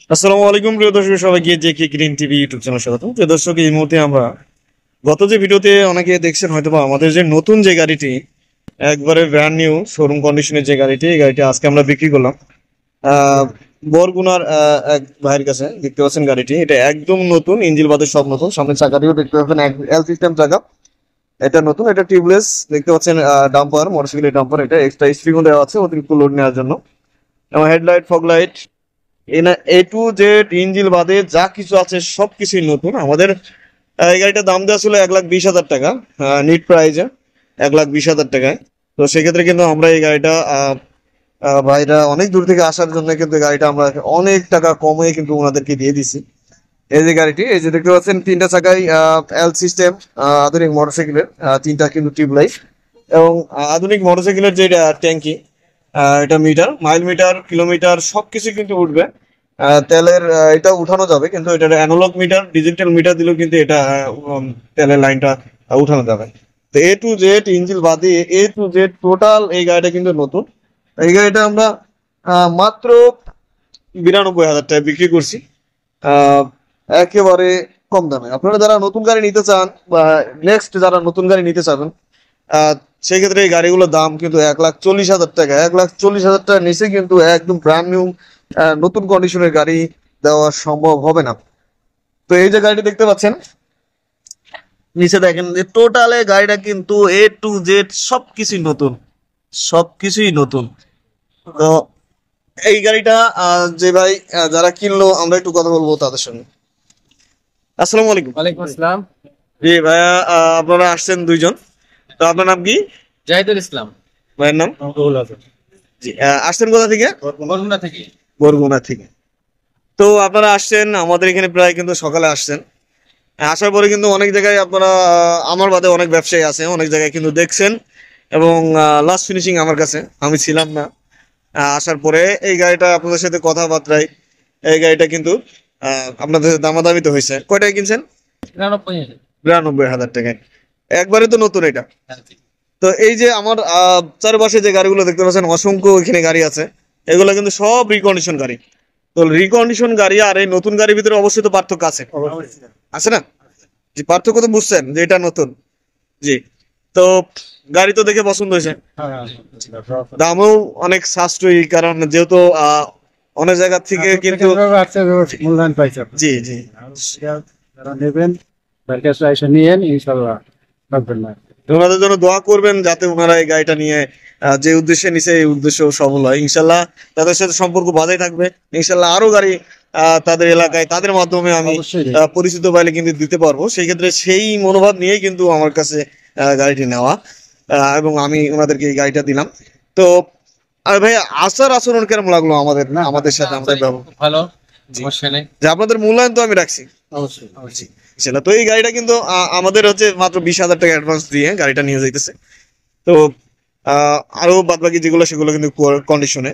আসসালামু আলাইকুম প্রিয় দর্শক, সবাইকে JK green TV YouTube channel স্বাগত। প্রিয় দর্শক, এই মুহূর্তে আমরা গত যে ভিডিওতে অনেকে দেখছেন হয়তোবা আমাদের যে নতুন যে গাড়িটি, একবারে ব্র্যান্ড নিউ শোরুম কন্ডিশনের যে গাড়িটি, এই গাড়িটি আজকে আমরা বিক্রি করলাম আহ বরগুনার এক ভাইয়ের কাছে। দেখতে পাচ্ছেন গাড়িটি, এটা একদম নতুন, ইঞ্জিন বাদে সব নতুন। সামনের চাকাটিও দেখতে পাচ্ছেন এল সিস্টেম চাকা, এটা নতুন, এটা টিউবলেস। দেখতে পাচ্ছেন ডাম্পার, মোটরসাইকেলের ডাম্পার, এটা এক্সট্রা স্প্রিংও দেওয়া আছে অতিরিক্ত লোড নেওয়ার জন্য। এবং headlight, fog light, A to Z ইঞ্জিল বাদে যা কিছু আছে সবকিছুই নতুন। আমাদের এই গাড়িটার দাম দেওয়া ছিল 1,20,000 টাকা, নিট প্রাইজে 1,20,000 টাকায়। তো সেক্ষেত্রে কিন্তু আমরা এই গাড়িটা ভাইরা অনেক দূর থেকে আসার জন্য কিন্তু এই গাড়িটা আমরা অনেক টাকা কমে কিন্তু ওনাদেরকে দিয়ে দিছি। এই যে গাড়িটি, এই যে দেখতে পাচ্ছেন তিনটা চাকায় এল সিস্টেম, আধুনিক মোটরসাইকেলের তিনটা কিন্তু টিউবলাইট। এবং আধুনিক মোটরসাইকেলের যে ট্যাঙ্কি, এটা মিটার, মাইল মিটার, কিলোমিটার সবকিছু কিন্তু উঠবে। তেলের এটা উঠানো যাবে, কিন্তু এটা অ্যানালগ মিটার, ডিজিটাল মিটার দিলেও কিন্তু এটা তেলের লাইনটা উঠানো যাবে। তো এ টু জেড ইঞ্জিন বাদে এ টু জেড টোটাল এই গাড়িটা কিন্তু নতুন। এই গাড়িটা আমরা মাত্র 92,000 টাকায় বিক্রি করছি, আহ, একেবারে কম দামে। আপনারা যারা নতুন গাড়ি নিতে চান বা নেক্সট যারা নতুন গাড়ি নিতে চাবেন, আহ, সেক্ষেত্রে এই গাড়িগুলোর দাম কিন্তু 1,40,000 টাকা। 1,40,000 টাকার নিচে কিন্তু একদম ব্র্যান্ড নিউ নতুন কন্ডিশনের গাড়ি দেওয়া সম্ভব হবে না। তো এই যে গাড়িটি দেখতে পাচ্ছেন নিচে, দেখেন যে টোটালে গাড়িটা কিন্তু এ টু জেড সবকিছুই নতুন, সবকিছুই নতুন। তো এই গাড়িটা যে ভাই যারা কিনলো, আমরা একটু কথা বলবো তাদের সঙ্গে। আসসালামু আলাইকুম। ওয়ালাইকুম আসসালাম। জি ভাইয়া, আপনারা আসছেন দুইজন, তো আপনার নাম কি? জাহিদুল ইসলাম। ভাইয়ের নাম? জি, আসছেন কোথা থেকে? বরগুনা থেকে। বরগুনা থেকে। তো আপনারা আসছেন আমাদের এখানে প্রায় কিন্তু সকালে আসছেন। আসার পরে কিন্তু অনেক জায়গায় আপনারা, আমার বাদে অনেক ব্যবসায়ী আছে, অনেক জায়গায় কিন্তু দেখছেন। এবং লাস্ট ফিনিশিং আমার কাছে, আমি ছিলাম না। আসার পরে এই গাড়িটা আপনাদের সাথে কথাবার্তায় এই গাড়িটা কিন্তু আপনাদের সাথে দামাদামি তো হয়েছে। কয় টাকা কিনছেন? 99,000। 92,000 টাকায়। একবারে তো নতুন এটা। তো এই যে আমার চারপাশে যে গাড়িগুলো দেখতে পাচ্ছেন, অসংখ্য এখানে গাড়ি আছে, এগুলো কিন্তু সব রিকন্ডিশন গাড়ি। তো রিকন্ডিশন গাড়ি আর এই নতুন গাড়ির ভিতরে অবশ্যই তো পার্থক্য আছে, আছে না? জি, পার্থক্য তো বুঝছেন যে এটা নতুন। জি। তো গাড়ি তো দেখে পছন্দ হয়েছে, দামও অনেক সাশ্রয়ী, কারণ যেহেতু অনেক জায়গা থেকে কিন্তু মূল্যায়ন পাইছে। জি জি যারা নেবেন তার কাছে এসে নিয়েন, ইনশাল্লাহ থাকবেন না। ওনাদের জন্য দোয়া করবেন যাতে ওনারা এই গাড়িটা নিয়ে যে উদ্দেশ্যে নিছে এই উদ্দেশ্য সফল হয় ইনশাল্লাহ। তাদের সাথে সম্পর্ক বজায় থাকবে ইনশাল্লাহ। আরো গাড়ি তাদের এলাকায় তাদের মাধ্যমে আমি অবশ্যই। পরিচিত পাইলে কিন্তু দিতে পারবো। সেই ক্ষেত্রে সেই মনোভাব নিয়েই কিন্তু আমার কাছে গাড়িটি নেওয়া, এবং আমি ওনাদেরকে এই গাড়িটা দিলাম। তো আর ভাই, আচার আচরণ কেমন লাগলো আমাদের না, আমাদের সাথে আমাদের ব্যবহার? খুব ভালো। জি। সমস্যা নেই। যে আপনাদের মূল্যায়ন তো আমি রাখছি। অবশ্যই। জি, সেটা তো। এই গাড়িটা কিন্তু আমাদের হচ্ছে মাত্র 20,000 টাকা অ্যাডভান্স দিয়ে গাড়িটা নিয়ে যাইতেছে। তো আরো বাদ বাকি যেগুলো সেগুলো কিন্তু কন্ডিশনে।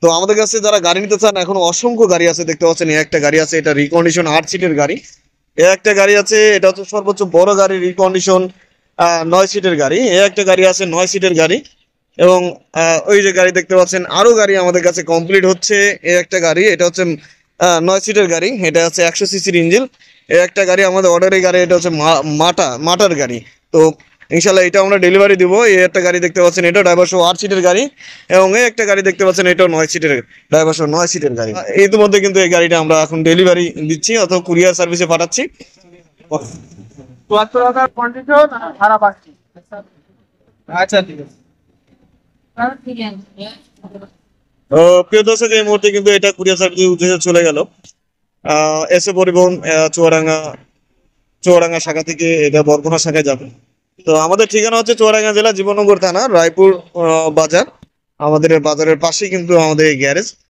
তো আমাদের কাছে যারা গাড়ি নিতে চান, এখন অসংখ্য গাড়ি আছে। দেখতে পাচ্ছেন এই একটা গাড়ি আছে, এটা রিকন্ডিশন 8 সিটের গাড়ি। এ একটা গাড়ি আছে, এটা হচ্ছে সর্বোচ্চ বড় গাড়ি, রিকন্ডিশন 9 সিটের গাড়ি। এ একটা গাড়ি আছে 9 সিটের গাড়ি। এবং ওই যে গাড়ি দেখতে পাচ্ছেন, আরো গাড়ি আমাদের কাছে কমপ্লিট হচ্ছে। এ একটা গাড়ি, এটা হচ্ছে 9 সিটের গাড়ি, এটা হচ্ছে 100 সিসির ইঞ্জিন। এ একটা গাড়ি আমাদের অর্ডারের গাড়ি, এটা হচ্ছে মাটার গাড়ি। তো ইনশাল্লাহ এটা আমরা ডেলিভারি দিব। এই একটা গাড়ি দেখতে পাচ্ছেন, এটা ড্রাইভার সহ 8 সিটের গাড়ি। এবং এই একটা গাড়ি দেখতে পাচ্ছেন, এটাও 9 সিটের, ড্রাইভার সহ 9 সিটের গাড়ি। ইতিমধ্যে কিন্তু এই গাড়িটা আমরা এখন ডেলিভারি দিচ্ছি অথবা কুরিয়ার সার্ভিসে পাঠাচ্ছি। 74,000 কন্ডিশন খারাপ আসছে। আচ্ছা, ঠিক আছে। তো প্রিয় দর্শক, এই মুহূর্তে কিন্তু এটা কুরিয়ার সার্ভিসের উদ্দেশ্যে চলে গেল। এসে পরিবহন চুয়াডাঙ্গা শাখা থেকে এটা বরগুনা শাখায় যাবে। তো আমাদের ঠিকানা হচ্ছে চুয়াডাঙ্গা জেলা, জীবননগর থানা, রায়পুর বাজার। আমাদের এই বাজারের পাশেই কিন্তু আমাদের এই গ্যারেজ।